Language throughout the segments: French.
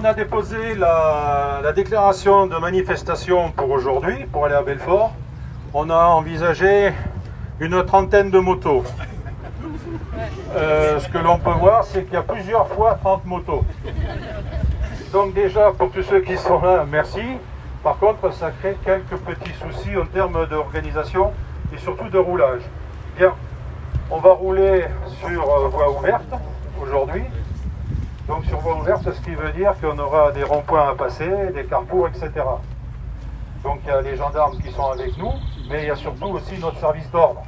on a déposé la déclaration de manifestation pour aujourd'hui, pour aller à Belfort. On a envisagé une trentaine de motos. Ce que l'on peut voir, c'est qu'il y a plusieurs fois 30 motos. Donc déjà, pour tous ceux qui sont là, merci. Par contre, ça crée quelques petits soucis en termes d'organisation et surtout de roulage. Bien, on va rouler sur voie ouverte aujourd'hui. Donc sur voie ouverte, ce qui veut dire qu'on aura des ronds-points à passer, des carrefours, etc. Donc il y a les gendarmes qui sont avec nous, mais il y a surtout aussi notre service d'ordre.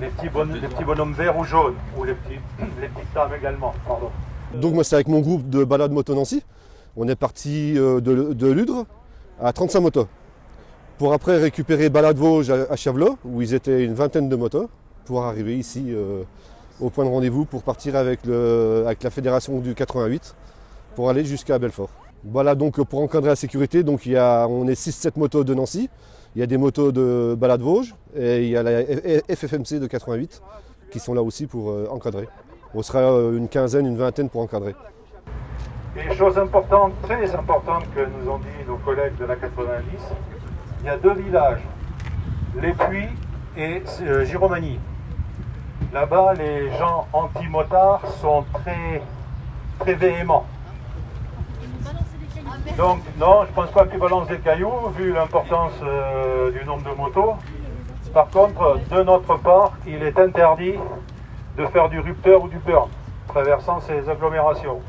Les petits bonhommes verts ou jaunes, ou les petites dames également, pardon. Donc moi c'est avec mon groupe de balade moto Nancy. On est parti de Ludre à 35 motos. Pour après récupérer Balade Vosges à Chavelot, où ils étaient une vingtaine de motos, pour arriver ici au point de rendez-vous pour partir avec la fédération du 88 pour aller jusqu'à Belfort. Voilà donc pour encadrer la sécurité, donc on est 6-7 motos de Nancy, il y a des motos de Balade Vosges et il y a la FFMC de 88 qui sont là aussi pour encadrer. On sera une quinzaine, une vingtaine pour encadrer. Et chose importante, très importante que nous ont dit nos collègues de la 90, il y a 2 villages, Les Puits et Giromagny. Là-bas, les gens anti-motards sont très véhéments. Donc non, je ne pense pas qu'ils balancent des cailloux, vu l'importance du nombre de motos. Par contre, de notre part, il est interdit de faire du rupteur ou du burn, traversant ces agglomérations.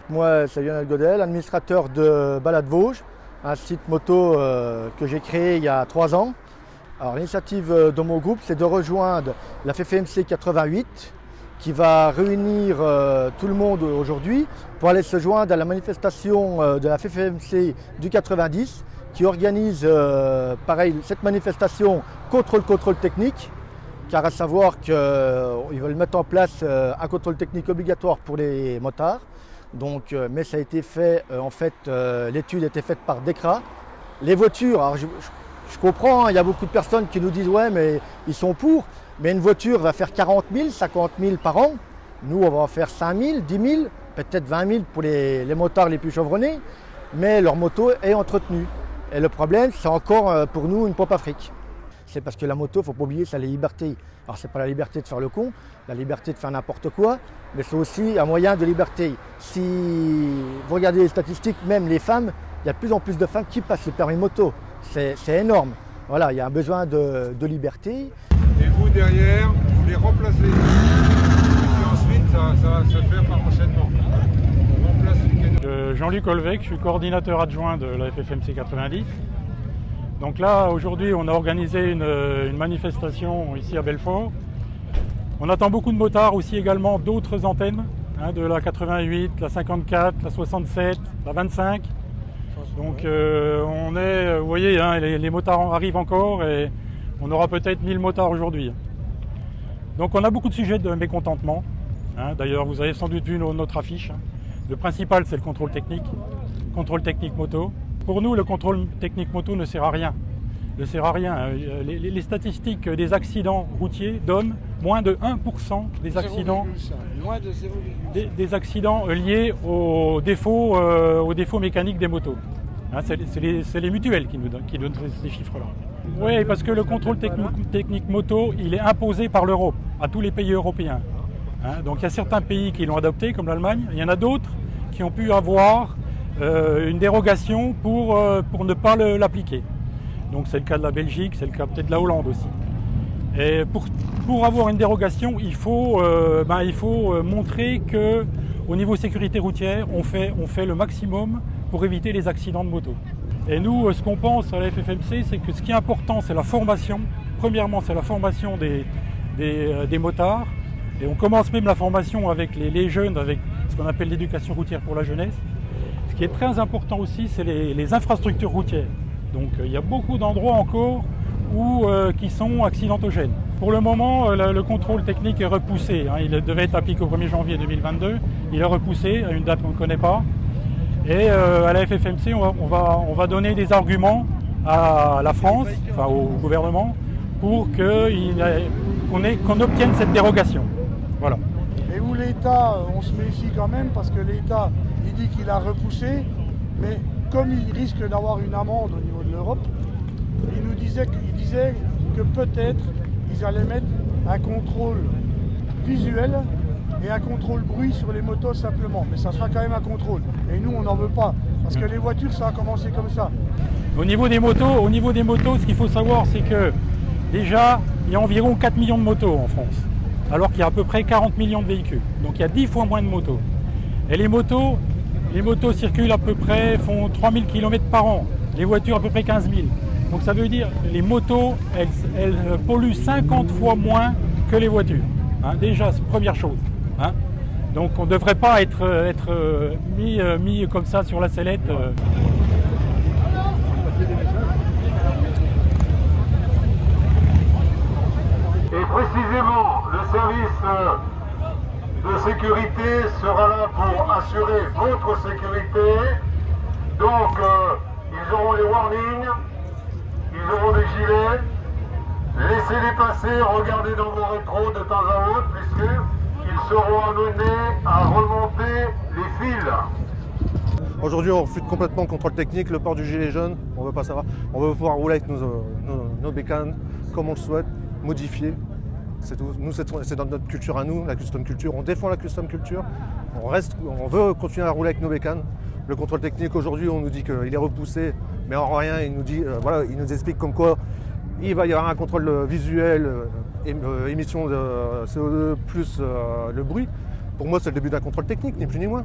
Moi, c'est Lionel Godel, administrateur de Balade Vosges, un site moto que j'ai créé il y a 3 ans. Alors l'initiative de mon groupe, c'est de rejoindre la FFMC 88 qui va réunir tout le monde aujourd'hui pour aller se joindre à la manifestation de la FFMC du 90 qui organise pareil cette manifestation contre le contrôle technique, car à savoir qu'ils veulent mettre en place un contrôle technique obligatoire pour les motards. Donc, mais ça a été fait, en fait, l'étude a été faite par DECRA. Les voitures, alors je comprends, hein, il y a beaucoup de personnes qui nous disent ouais mais ils sont pour, mais une voiture va faire 40 000, 50 000 par an. Nous on va en faire 5 000, 10 000, peut-être 20 000 pour les motards les plus chevronnés, mais leur moto est entretenue. Et le problème c'est encore pour nous une pompe à fric. C'est parce que la moto, il ne faut pas oublier, c'est la liberté. Alors c'est pas la liberté de faire le con, la liberté de faire n'importe quoi, mais c'est aussi un moyen de liberté. Si vous regardez les statistiques, même les femmes, il y a de plus en plus de femmes qui passent le permis moto. C'est énorme. Voilà, il y a un besoin de liberté. Et vous derrière, vous les remplacez. Et ensuite, ça va se faire par enchaînement. On remplace une... Jean-Luc Olvec, je suis coordinateur adjoint de la FFMC 90. Donc là, aujourd'hui, on a organisé une manifestation ici à Belfort. On attend beaucoup de motards, aussi également d'autres antennes, hein, de la 88, la 54, la 67, la 25. Donc vous voyez, hein, les motards arrivent encore et on aura peut-être 1000 motards aujourd'hui. Donc on a beaucoup de sujets de mécontentement. Hein. D'ailleurs, vous avez sans doute vu notre affiche. Le principal, c'est le contrôle technique moto. Pour nous, le contrôle technique moto ne sert à rien. Les statistiques des accidents routiers donnent moins de 1% des accidents, des accidents liés aux défauts mécaniques des motos. Hein, c'est les mutuelles qui donnent ces chiffres-là. Oui, parce que le contrôle technique moto, il est imposé par l'Europe, à tous les pays européens. Hein, donc il y a certains pays qui l'ont adopté, comme l'Allemagne. Il y en a d'autres qui ont pu avoir une dérogation pour ne pas l'appliquer. Donc c'est le cas de la Belgique, c'est le cas peut-être de la Hollande aussi. Et pour avoir une dérogation, il faut montrer qu'au niveau sécurité routière, on fait le maximum pour éviter les accidents de moto. Et nous, ce qu'on pense à la FFMC, c'est que ce qui est important, c'est la formation. Premièrement, c'est la formation des motards. Et on commence même la formation avec les jeunes, avec ce qu'on appelle l'éducation routière pour la jeunesse. Ce qui est très important aussi, c'est les infrastructures routières. Donc il y a beaucoup d'endroits encore qui sont accidentogènes. Pour le moment, le contrôle technique est repoussé. Hein. Il devait être appliqué au 1er janvier 2022. Il est repoussé à une date qu'on ne connaît pas. Et à la FFMC, on va donner des arguments à la France, enfin au gouvernement, pour qu'on obtienne cette dérogation. Voilà. Et où l'État, on se méfie quand même parce que l'État, il dit qu'il a repoussé, mais comme il risque d'avoir une amende au niveau de l'Europe, il disait que peut-être ils allaient mettre un contrôle visuel et un contrôle bruit sur les motos simplement. Mais ça sera quand même un contrôle. Et nous, on n'en veut pas. Parce que les voitures, ça a commencé comme ça. Au niveau des motos, ce qu'il faut savoir, c'est que déjà, il y a environ 4 millions de motos en France, alors qu'il y a à peu près 40 millions de véhicules. Donc il y a 10 fois moins de motos. Et les motos circulent à peu près, font 3000 km par an. Les voitures à peu près 15 000. Donc ça veut dire que les motos, elles polluent 50 fois moins que les voitures. Hein, déjà, c'est première chose. Hein. Donc on ne devrait pas être mis comme ça sur la sellette. Et précisément, le service de sécurité sera là pour assurer votre sécurité. Donc, ils auront les warnings, ils auront des gilets. Laissez-les passer, regardez dans vos rétros de temps à autre, puisqu'ils seront amenés à remonter les fils. Aujourd'hui, on refuse complètement le contrôle technique, le port du gilet jaune, on ne veut pas savoir. On veut pouvoir rouler avec nos bécanes comme on le souhaite, modifier. C'est tout. Nous, c'est dans notre culture à nous, la custom culture. On défend la custom culture. On veut continuer à rouler avec nos bécanes. Le contrôle technique, aujourd'hui, on nous dit qu'il est repoussé, mais en rien, il nous dit, il nous explique comme quoi il va y avoir un contrôle visuel, émission de CO2 plus le bruit. Pour moi, c'est le début d'un contrôle technique, ni plus ni moins.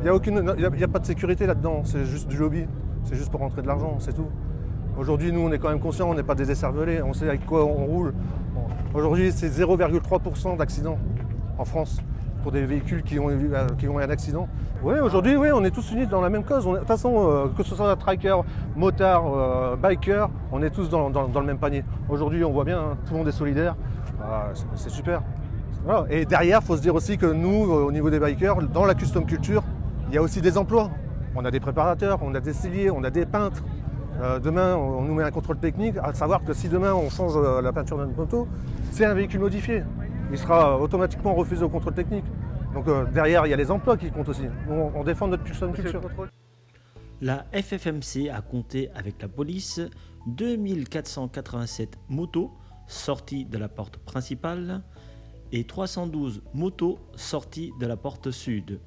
Il n'y a pas de sécurité là-dedans, c'est juste du lobby. C'est juste pour rentrer de l'argent, c'est tout. Aujourd'hui, nous, on est quand même conscients, on n'est pas des écervelés, on sait avec quoi on roule. Aujourd'hui, c'est 0,3% d'accidents en France pour des véhicules qui ont eu un accident. Oui, aujourd'hui, oui, on est tous unis dans la même cause. De toute façon, que ce soit un tracker, motard, biker, on est tous dans le même panier. Aujourd'hui, on voit bien, hein, tout le monde est solidaire. C'est super. Voilà. Et derrière, il faut se dire aussi que nous, au niveau des bikers, dans la custom culture, il y a aussi des emplois. On a des préparateurs, on a des selliers, on a des peintres. Demain, on nous met un contrôle technique, à savoir que si demain on change la peinture de notre moto, c'est un véhicule modifié. Il sera automatiquement refusé au contrôle technique. Donc derrière, il y a les emplois qui comptent aussi. On défend notre custom culture. La FFMC a compté avec la police 2487 motos sorties de la porte principale et 312 motos sorties de la porte sud.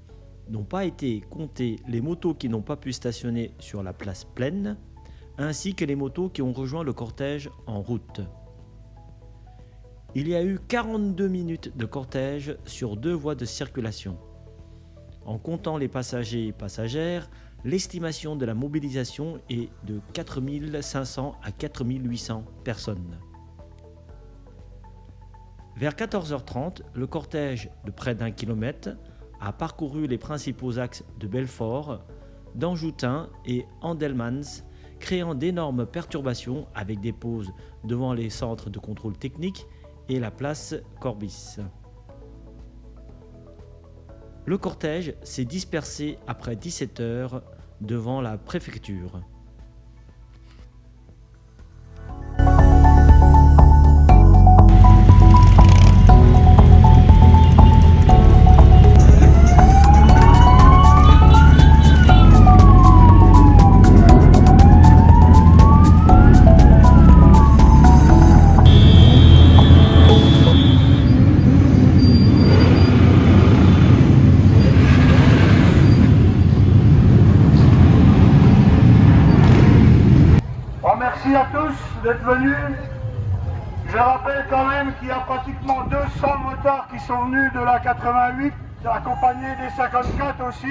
N'ont pas été comptées les motos qui n'ont pas pu stationner sur la place pleine, ainsi que les motos qui ont rejoint le cortège en route. Il y a eu 42 minutes de cortège sur 2 voies de circulation. En comptant les passagers et passagères, l'estimation de la mobilisation est de 4500 à 4800 personnes. Vers 14h30, le cortège de près d'1 kilomètre a parcouru les principaux axes de Belfort, d'Anjoutin et Andelmans, créant d'énormes perturbations avec des pauses devant les centres de contrôle technique et la place Corbis. Le cortège s'est dispersé après 17h devant la préfecture. Merci à tous d'être venus. Je rappelle quand même qu'il y a pratiquement 200 motards qui sont venus de la 88, accompagnés des 54 aussi.